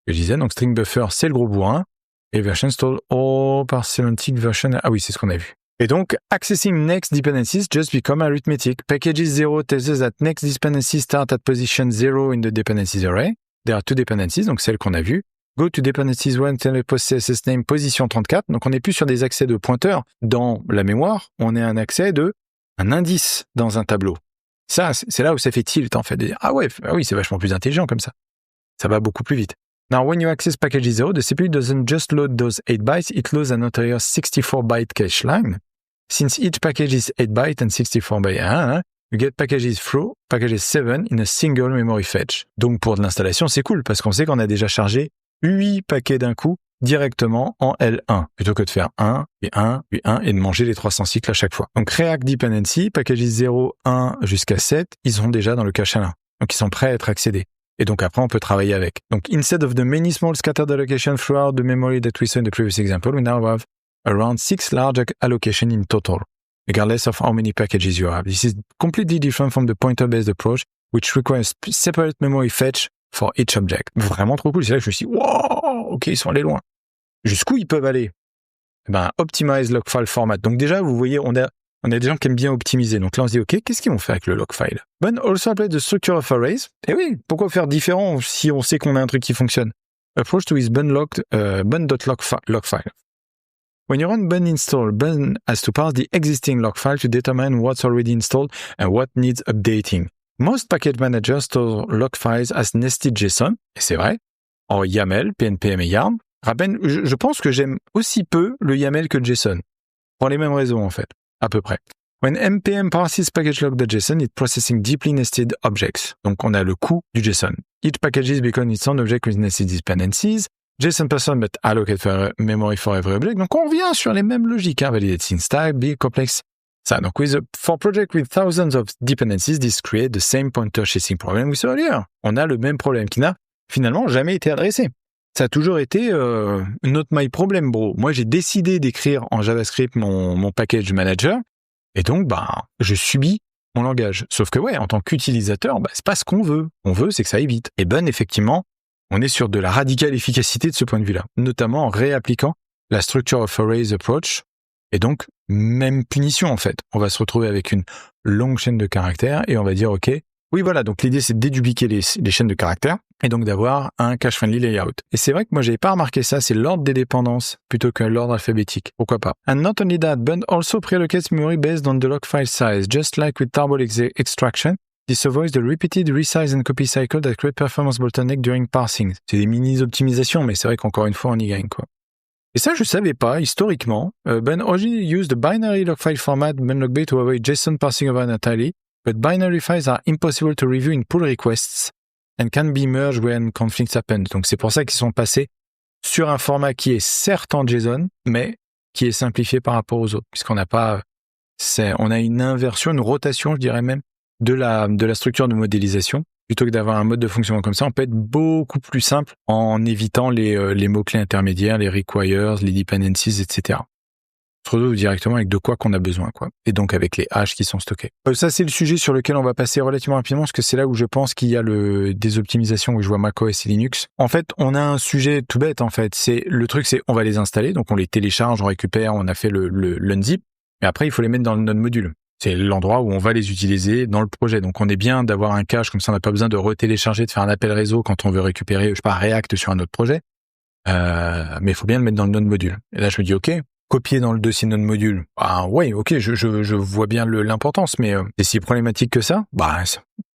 ce que je disais, donc string buffer, c'est le gros bourrin, et version install all par semantic version, ah oui, c'est ce qu'on a vu. Et donc, accessing next dependencies just become arithmetic. Packages 0 tells us that next dependencies start at position 0 in the dependencies array. There are two dependencies, donc celle qu'on a vue. Go to dependencies 1, tell the post CSS name, position 34. Donc, on n'est plus sur des accès de pointeurs dans la mémoire. On est un accès de un indice dans un tableau. Ça, c'est là où ça fait tilt, en fait, de dire, ah oui, c'est vachement plus intelligent comme ça. Ça va beaucoup plus vite. Now, when you access package 0, the CPU doesn't just load those 8 bytes, it loads an entire 64-byte cache line. Since each package is 8 bytes and 64 bytes, you get packages 7 in a single memory fetch. Donc, pour de l'installation, c'est cool, parce qu'on sait qu'on a déjà chargé 8 paquets d'un coup directement en L1, plutôt que de faire 1, puis 1, puis 1, et de manger les 300 cycles à chaque fois. Donc, React Dependency, packages 0, 1 jusqu'à 7, ils sont déjà dans le cache L1. Donc, ils sont prêts à être accédés. Et donc après, on peut travailler avec. Donc, instead of the many small scattered allocations throughout the memory that we saw in the previous example, we now have around 6 large allocations in total, regardless of how many packages you have. This is completely different from the pointer-based approach, which requires separate memory fetch for each object. Vraiment trop cool. C'est là que je me suis dit, wow, ok, ils sont allés loin. Jusqu'où ils peuvent aller? Optimize log file format. Donc déjà, vous voyez, on a des gens qui aiment bien optimiser. Donc là, on se dit, OK, qu'est-ce qu'ils vont faire avec le log file? Also apply the structure of arrays. Eh oui, pourquoi faire différent si on sait qu'on a un truc qui fonctionne? Approach to is bun.log file. When you run bun install, bun has to parse the existing log file to determine what's already installed and what needs updating. Most package managers store log files as nested JSON, et c'est vrai, en YAML, PNPM et YARN. Je pense que j'aime aussi peu le YAML que le JSON. Pour les mêmes raisons, en fait. À peu près. When npm parses package.log.json, it's processing deeply nested objects. Donc, on a le coût du JSON. Each package becomes its own object with nested dependencies. JSON person but allocate for memory for every object. Donc, on revient sur les mêmes logiques. Validate since type, big, complex. Ça. Donc, for project with thousands of dependencies, this creates the same pointer chasing problem we saw earlier. On a le même problème qui n'a finalement jamais été adressé. Ça a toujours été not my problem, bro. Moi, j'ai décidé d'écrire en JavaScript mon package manager, et donc, je subis mon langage. Sauf que, en tant qu'utilisateur, c'est pas ce qu'on veut. On veut, c'est que ça aille vite. Et effectivement, on est sur de la radicale efficacité de ce point de vue-là, notamment en réappliquant la structure of arrays approach, et donc, même punition, en fait. On va se retrouver avec une longue chaîne de caractères, et on va dire, OK, oui, voilà, donc l'idée, c'est de dédupliquer les chaînes de caractères et donc d'avoir un cache-friendly layout. Et c'est vrai que moi, j'avais pas remarqué ça, c'est l'ordre des dépendances plutôt que l'ordre alphabétique. Pourquoi pas? And not only that, but also pre-allocates memory based on the log file size. Just like with tarball extraction, this avoids the repeated resize and copy cycle that create performance bottleneck during parsing. C'est des mini-optimisations, mais c'est vrai qu'encore une fois, on y gagne, quoi. Et ça, je savais pas, historiquement. Originally used the binary log file format bunlogbay to avoid JSON parsing over entirely. But binary files are impossible to review in pull requests and can be merged when conflicts happen. Donc, c'est pour ça qu'ils sont passés sur un format qui est certes en JSON, mais qui est simplifié par rapport aux autres, puisqu'on n'a pas, on a une inversion, une rotation, je dirais même, de la structure de modélisation. Plutôt que d'avoir un mode de fonctionnement comme ça, on peut être beaucoup plus simple en évitant les mots-clés intermédiaires, les requires, les dependencies, etc. On se retrouve directement avec de quoi qu'on a besoin, quoi. Et donc avec les hashes qui sont stockés. Ça, c'est le sujet sur lequel on va passer relativement rapidement, parce que c'est là où je pense qu'il y a des optimisations où je vois macOS et Linux. En fait, on a un sujet tout bête, en fait. Le truc, c'est on va les installer, donc on les télécharge, on récupère, on a fait l'unzip, mais après, il faut les mettre dans notre module. C'est l'endroit où on va les utiliser dans le projet. Donc, on est bien d'avoir un cache, comme ça, on n'a pas besoin de retélécharger, de faire un appel réseau quand on veut récupérer, je sais pas, React sur un autre projet. Mais il faut bien le mettre dans le node module. Et là, je me dis, OK, copier dans le dossier node module. OK, je vois bien l'importance, mais c'est si problématique que ça?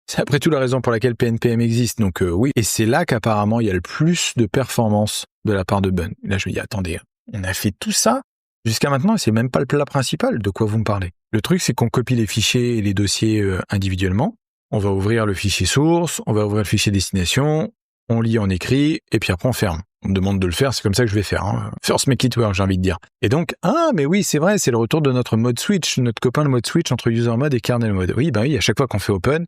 C'est après tout la raison pour laquelle PNPM existe. Donc oui, et c'est là qu'apparemment il y a le plus de performance de la part de Bun. Là je me dis attendez, on a fait tout ça jusqu'à maintenant, c'est même pas le plat principal. De quoi vous me parlez? Le truc c'est qu'on copie les fichiers et les dossiers individuellement. On va ouvrir le fichier source, on va ouvrir le fichier destination, on lit, on écrit, et puis après on ferme. On me demande de le faire, c'est comme ça que je vais faire. Hein. First make it work, j'ai envie de dire. Et donc, mais oui, c'est vrai, c'est le retour de notre mode switch, notre copain le mode switch entre user mode et kernel mode. Oui, oui, à chaque fois qu'on fait open,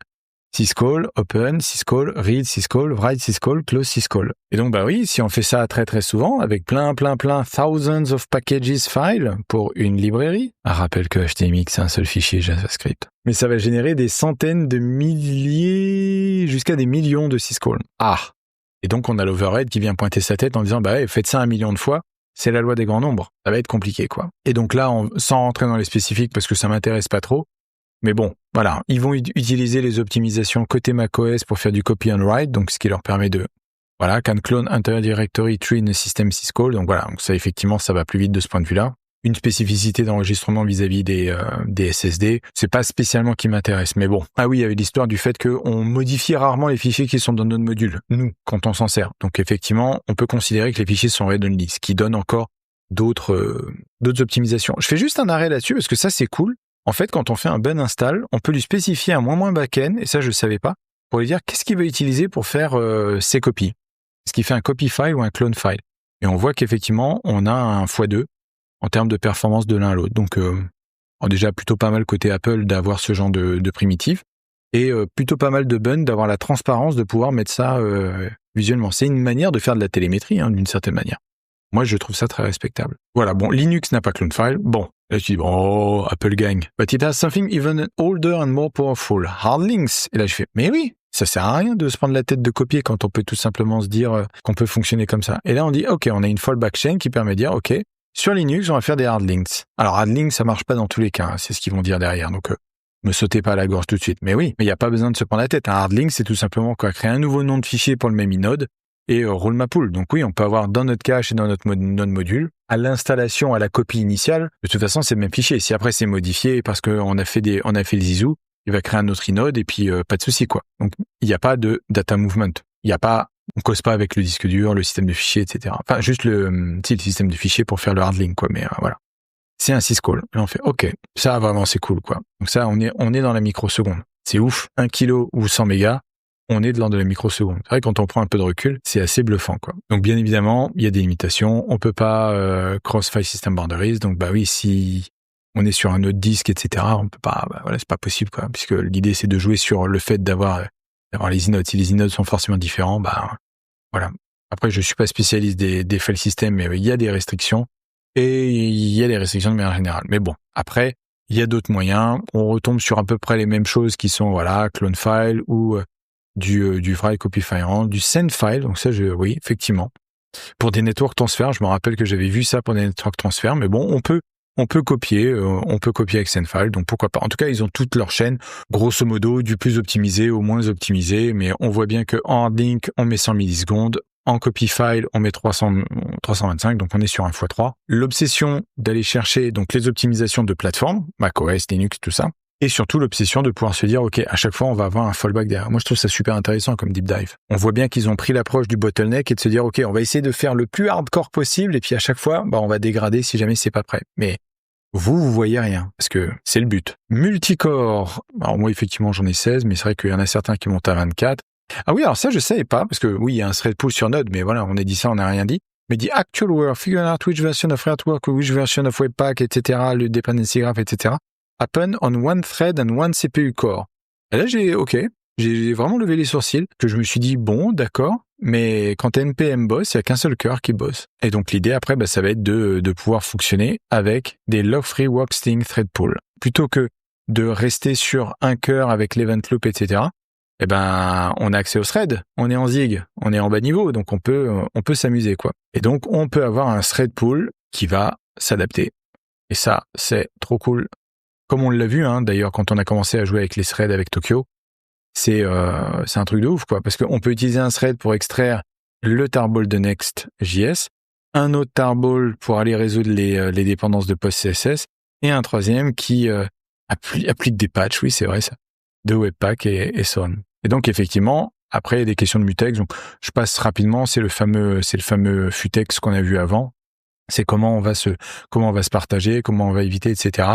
syscall, open, syscall, read, syscall, write, syscall, close, syscall. Et donc, oui, si on fait ça très très souvent, avec plein, thousands of packages files pour une librairie, rappelle que HTMX c'est un seul fichier JavaScript. Mais ça va générer des centaines de milliers, jusqu'à des millions de syscall. Et donc, on a l'overhead qui vient pointer sa tête en disant, faites ça 1 million de fois, c'est la loi des grands nombres. Ça va être compliqué, quoi. Et donc là, sans rentrer dans les spécifiques parce que ça m'intéresse pas trop, mais bon, voilà, ils vont utiliser les optimisations côté macOS pour faire du copy and write, donc ce qui leur permet de, can clone entire directory tree in a system syscall. Donc voilà, donc ça effectivement, ça va plus vite de ce point de vue-là. Une spécificité d'enregistrement vis-à-vis des SSD, c'est pas spécialement qui m'intéresse, mais bon. Ah oui, il y avait l'histoire du fait qu'on modifie rarement les fichiers qui sont dans notre module, nous, quand on s'en sert. Donc effectivement, on peut considérer que les fichiers sont read-only, ce qui donne encore d'autres optimisations. Je fais juste un arrêt là-dessus parce que ça c'est cool. En fait, quand on fait un bun install, on peut lui spécifier un moins backend, et ça je savais pas, pour lui dire qu'est-ce qu'il veut utiliser pour faire ses copies. Est-ce qu'il fait un copy file ou un clone file? Et on voit qu'effectivement, on a un x2 en termes de performance de l'un à l'autre. Donc déjà plutôt pas mal côté Apple d'avoir ce genre de primitif, et plutôt pas mal de bun d'avoir la transparence de pouvoir mettre ça visuellement. C'est une manière de faire de la télémétrie, d'une certaine manière. Moi, je trouve ça très respectable. Voilà, bon, Linux n'a pas clone file. Bon, là, tu dis, Apple gang. But it has something even older and more powerful. Hard links. Et là, je fais, mais oui, ça sert à rien de se prendre la tête de copier quand on peut tout simplement se dire qu'on peut fonctionner comme ça. Et là, on dit, OK, on a une fallback chain qui permet de dire, OK, sur Linux, on va faire des hard links. Alors, hard links, ça marche pas dans tous les cas. C'est ce qu'ils vont dire derrière. Donc, me sautez pas à la gorge tout de suite. Mais oui, mais il n'y a pas besoin de se prendre la tête. Un hard link, c'est tout simplement créer un nouveau nom de fichier pour le même inode et roule ma poule. Donc oui, on peut avoir dans notre cache et dans notre module, à l'installation, à la copie initiale, de toute façon, c'est le même fichier. Si après c'est modifié parce qu'on a fait le zizou, il va créer un autre inode et puis pas de souci, quoi. Donc il n'y a pas de data movement. On cause pas avec le disque dur, le système de fichiers, etc. Enfin, juste le système de fichiers pour faire le hard link, quoi. Mais voilà. C'est un syscall. Et on fait, OK, ça vraiment c'est cool, quoi. Donc ça, on est dans la microseconde. C'est ouf. 1 kilo ou 100 mégas. On est de l'ordre de la microseconde. C'est vrai, quand on prend un peu de recul, c'est assez bluffant, quoi. Donc, bien évidemment, il y a des limitations. On peut pas cross-file system boundaries. Donc, oui, si on est sur un autre disque, etc., on peut pas, c'est pas possible, quoi. Puisque l'idée, c'est de jouer sur le fait d'avoir les inodes. Si les inodes sont forcément différents, voilà. Après, je suis pas spécialiste des file systems, mais il y a des restrictions. Et il y a des restrictions de manière générale. Mais bon, après, il y a d'autres moyens. On retombe sur à peu près les mêmes choses qui sont, clone file ou du file copy file, du send file. Donc ça, oui, effectivement. Pour des network transfers, je me rappelle que j'avais vu ça pour des network transfers, mais bon, on peut copier avec send file, donc pourquoi pas. En tout cas, ils ont toute leur chaîne, grosso modo, du plus optimisé au moins optimisé, mais on voit bien que en hard link, on met 100 millisecondes, en copy file, on met 325, donc on est sur un x3. L'obsession d'aller chercher donc les optimisations de plateforme, macOS, Linux, tout ça, et surtout l'obsession de pouvoir se dire, OK, à chaque fois, on va avoir un fallback derrière. Moi, je trouve ça super intéressant comme deep dive. On voit bien qu'ils ont pris l'approche du bottleneck et de se dire, OK, on va essayer de faire le plus hardcore possible, et puis à chaque fois, on va dégrader si jamais c'est pas prêt. Mais vous voyez rien, parce que c'est le but. Multicore. Alors moi, effectivement, j'en ai 16, mais c'est vrai qu'il y en a certains qui montent à 24. Ah oui, alors ça, je savais pas, parce que oui, il y a un thread pull sur Node, mais voilà, on a dit ça, on n'a rien dit. Mais dit actual work, figure out which version of Artwork, which version of Webpack, etc., le dependency graph, etc., happen on one thread and one CPU core. Et là, j'ai vraiment levé les sourcils, que je me suis dit, bon, d'accord, mais quand NPM bosse, il n'y a qu'un seul cœur qui bosse. Et donc, l'idée, après, ça va être de pouvoir fonctionner avec des log-free worksting thread pool. Plutôt que de rester sur un cœur avec l'event loop, etc., on a accès au thread, on est en zig, on est en bas niveau, donc on peut s'amuser, quoi. Et donc, on peut avoir un thread pool qui va s'adapter. Et ça, c'est trop cool. Comme on l'a vu, d'ailleurs, quand on a commencé à jouer avec les threads avec Tokyo, c'est un truc de ouf, quoi, parce qu'on peut utiliser un thread pour extraire le tarball de Next.js, un autre tarball pour aller résoudre les dépendances de PostCSS, et un troisième qui applique des patchs, oui, c'est vrai ça, de Webpack et so on. Et donc, effectivement, après, il y a des questions de mutex. Donc, je passe rapidement. C'est le fameux futex qu'on a vu avant. C'est comment on va se partager, comment on va éviter, etc.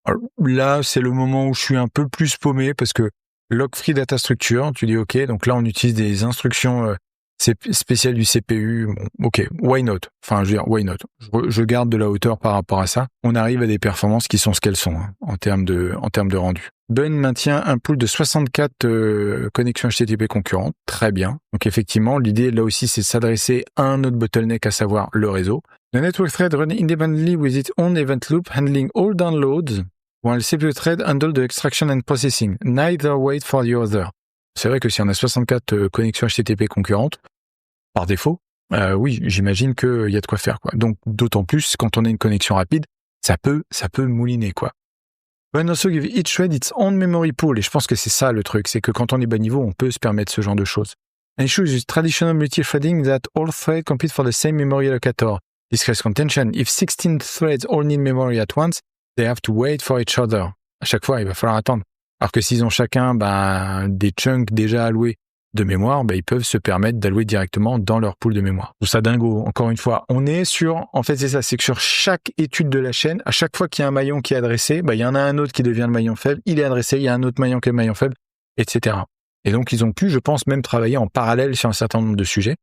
Alors, là, c'est le moment où je suis un peu plus paumé parce que log-free data structure, tu dis OK. Donc là, on utilise des instructions spéciales du CPU. Bon, OK, why not? Enfin, je veux dire, why not? Je garde de la hauteur par rapport à ça. On arrive à des performances qui sont ce qu'elles sont en termes de rendu. Bun maintient un pool de 64 connexions HTTP concurrentes. Très bien. Donc effectivement, l'idée là aussi, c'est de s'adresser à un autre bottleneck, à savoir le réseau. The network thread run independently with its own event loop, handling all downloads, while CPU thread handle the extraction and processing. Neither wait for the other. C'est vrai que si on a 64 connexions HTTP concurrentes, par défaut, oui, j'imagine qu'il y a de quoi faire, quoi. Donc, d'autant plus quand on a une connexion rapide, ça peut mouliner, quoi. But also give each thread its own memory pool. Et je pense que c'est ça le truc, c'est que quand on est bas niveau, on peut se permettre ce genre de choses. And choose traditional multi-threading that all threads compete for the same memory allocator. This creates contention. If 16 threads all need memory at once, they have to wait for each other. À chaque fois, il va falloir attendre. Alors que s'ils ont chacun des chunks déjà alloués de mémoire, ils peuvent se permettre d'allouer directement dans leur pool de mémoire. Tout ça dingo. Encore une fois, on est sur, en fait c'est ça, c'est que sur chaque étude de la chaîne, à chaque fois qu'il y a un maillon qui est adressé, il y en a un autre qui devient le maillon faible, il est adressé, il y a un autre maillon qui est le maillon faible, etc. Et donc ils ont pu, je pense, même travailler en parallèle sur un certain nombre de sujets,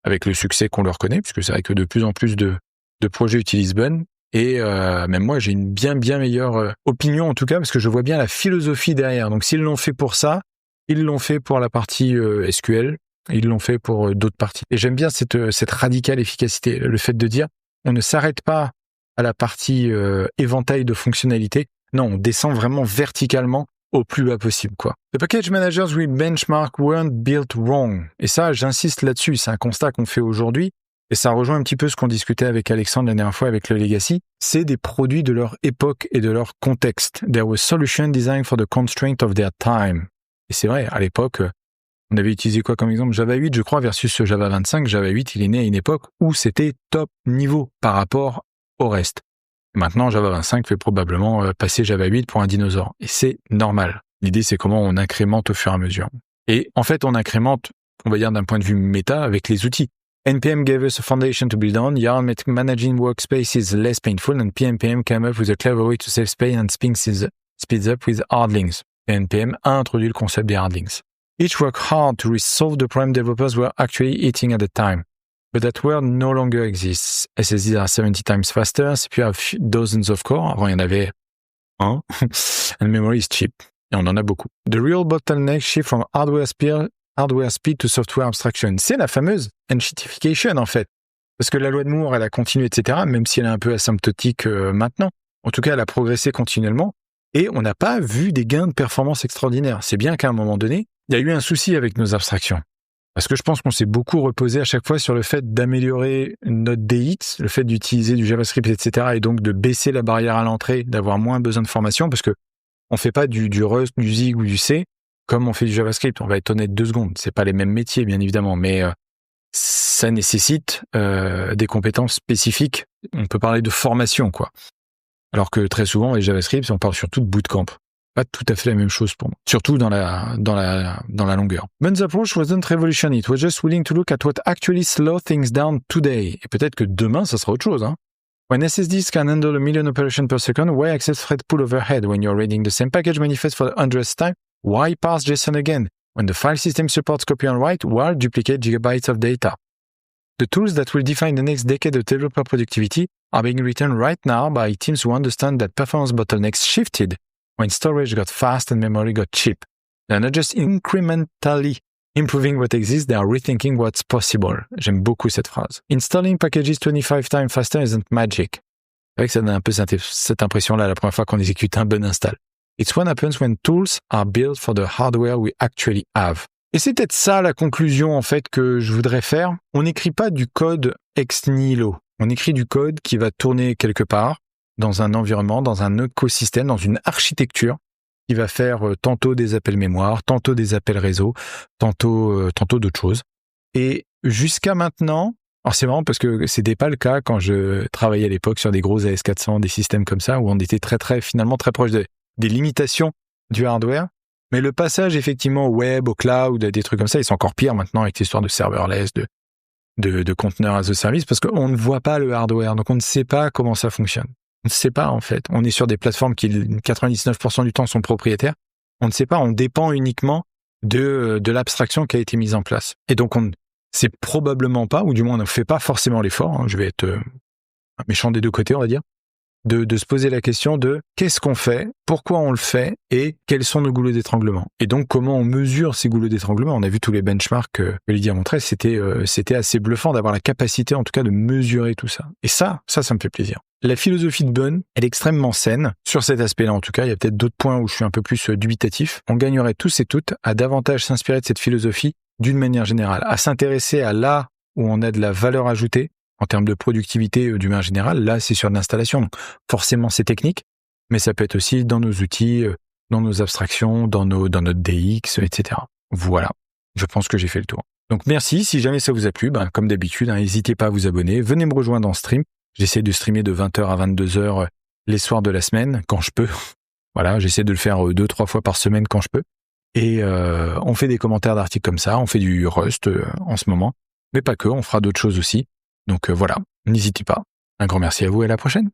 avec le succès qu'on leur connaît, puisque c'est vrai que de plus en plus de projets utilisent Bun. Et même moi, j'ai une bien meilleure opinion, en tout cas, parce que je vois bien la philosophie derrière. Donc s'ils l'ont fait pour ça, ils l'ont fait pour la partie SQL, ils l'ont fait pour d'autres parties. Et j'aime bien cette radicale efficacité, le fait de dire, on ne s'arrête pas à la partie éventail de fonctionnalités, non, on descend vraiment verticalement au plus bas possible, quoi. The package managers we benchmark weren't built wrong. Et ça, j'insiste là-dessus, c'est un constat qu'on fait aujourd'hui. Et ça rejoint un petit peu ce qu'on discutait avec Alexandre la dernière fois avec le Legacy. C'est des produits de leur époque et de leur contexte. There was solution designed for the constraint of their time. Et c'est vrai, à l'époque, on avait utilisé quoi comme exemple? Java 8, je crois, versus Java 25. Java 8, il est né à une époque où c'était top niveau par rapport au reste. Maintenant, Java 25 fait probablement passer Java 8 pour un dinosaure. Et c'est normal. L'idée, c'est comment on incrémente au fur et à mesure. Et en fait, on incrémente, on va dire d'un point de vue méta, avec les outils. NPM gave us a foundation to build on. Yarn made managing workspace is less painful, and PNPM came up with a clever way to save space and speeds up with hard links. NPM a introduit le concept des hard links. Each worked hard to resolve the problem developers were actually hitting at the time. But that word no longer exists. SSDs are 70 times faster, CPU have dozens of cores. Avant, il y en avait un. And memory is cheap. Et on en a beaucoup. The real bottleneck shift from hardware speed to software abstraction. C'est la fameuse enshittification, en fait. Parce que la loi de Moore, elle a continué, etc., même si elle est un peu asymptotique maintenant. En tout cas, elle a progressé continuellement. Et on n'a pas vu des gains de performance extraordinaires. C'est bien qu'à un moment donné, il y a eu un souci avec nos abstractions. Parce que je pense qu'on s'est beaucoup reposé à chaque fois sur le fait d'améliorer notre DX, le fait d'utiliser du JavaScript, etc., et donc de baisser la barrière à l'entrée, d'avoir moins besoin de formation, parce que on fait pas du Rust, du Zig ou du C comme on fait du JavaScript. On va être honnête 2 secondes. C'est pas les mêmes métiers, bien évidemment, mais ça nécessite des compétences spécifiques. On peut parler de formation, quoi. Alors que très souvent, les JavaScript, on parle surtout de bootcamp. Pas tout à fait la même chose pour moi. Surtout dans la longueur. Bun's approach wasn't revolutionary. It was just willing to look at what actually slow things down today. Et peut-être que demain, ça sera autre chose, hein. When SSDs can handle 1 million operations per second, why access thread pool overhead? When you're reading the same package manifest for the 100th time, why parse JSON again? When the file system supports copy and write, why duplicate gigabytes of data? The tools that will define the next decade of developer productivity are being written right now by teams who understand that performance bottlenecks shifted when storage got fast and memory got cheap. They're not just incrementally improving what exists, they are rethinking what's possible. J'aime beaucoup cette phrase. Installing packages 25 times faster isn't magic. C'est vrai que ça donne un peu cette impression-là la première fois qu'on exécute un bon install. It's what happens when tools are built for the hardware we actually have. Et c'est peut-être ça la conclusion en fait que je voudrais faire. On n'écrit pas du code ex nihilo. On écrit du code qui va tourner quelque part dans un environnement, dans un écosystème, dans une architecture qui va faire tantôt des appels mémoire, tantôt des appels réseau, tantôt d'autres choses. Et jusqu'à maintenant, alors c'est marrant parce que c'était pas le cas quand je travaillais à l'époque sur des gros AS400, des systèmes comme ça, où on était finalement très proche des limitations du hardware. Mais le passage effectivement au web, au cloud, des trucs comme ça, c'est encore pire maintenant avec l'histoire de serverless, de conteneurs as a service, parce qu'on ne voit pas le hardware, donc on ne sait pas comment ça fonctionne. On ne sait pas en fait. On est sur des plateformes qui 99% du temps sont propriétaires. On ne sait pas, on dépend uniquement de l'abstraction qui a été mise en place. Et donc on ne sait probablement pas, ou du moins on ne fait pas forcément l'effort, je vais être méchant des deux côtés on va dire, de se poser la question de qu'est-ce qu'on fait, pourquoi on le fait et quels sont nos goulots d'étranglement. Et donc comment on mesure ces goulots d'étranglement. On a vu tous les benchmarks que Lydia montrait, c'était assez bluffant d'avoir la capacité en tout cas de mesurer tout ça. Et ça me fait plaisir. La philosophie de Bunn, elle est extrêmement saine sur cet aspect-là en tout cas. Il y a peut-être d'autres points où je suis un peu plus dubitatif. On gagnerait tous et toutes à davantage s'inspirer de cette philosophie d'une manière générale, à s'intéresser à là où on a de la valeur ajoutée en termes de productivité d'une manière générale. Là, c'est sur de l'installation. Donc, forcément, c'est technique, mais ça peut être aussi dans nos outils, dans nos abstractions, dans notre DX, etc. Voilà. Je pense que j'ai fait le tour. Donc, merci. Si jamais ça vous a plu, comme d'habitude, n'hésitez pas à vous abonner. Venez me rejoindre en stream. J'essaie de streamer de 20h à 22h les soirs de la semaine, quand je peux. Voilà, j'essaie de le faire 2-3 fois par semaine quand je peux. Et on fait des commentaires d'articles comme ça, on fait du Rust en ce moment. Mais pas que, on fera d'autres choses aussi. Donc voilà, n'hésitez pas. Un grand merci à vous et à la prochaine.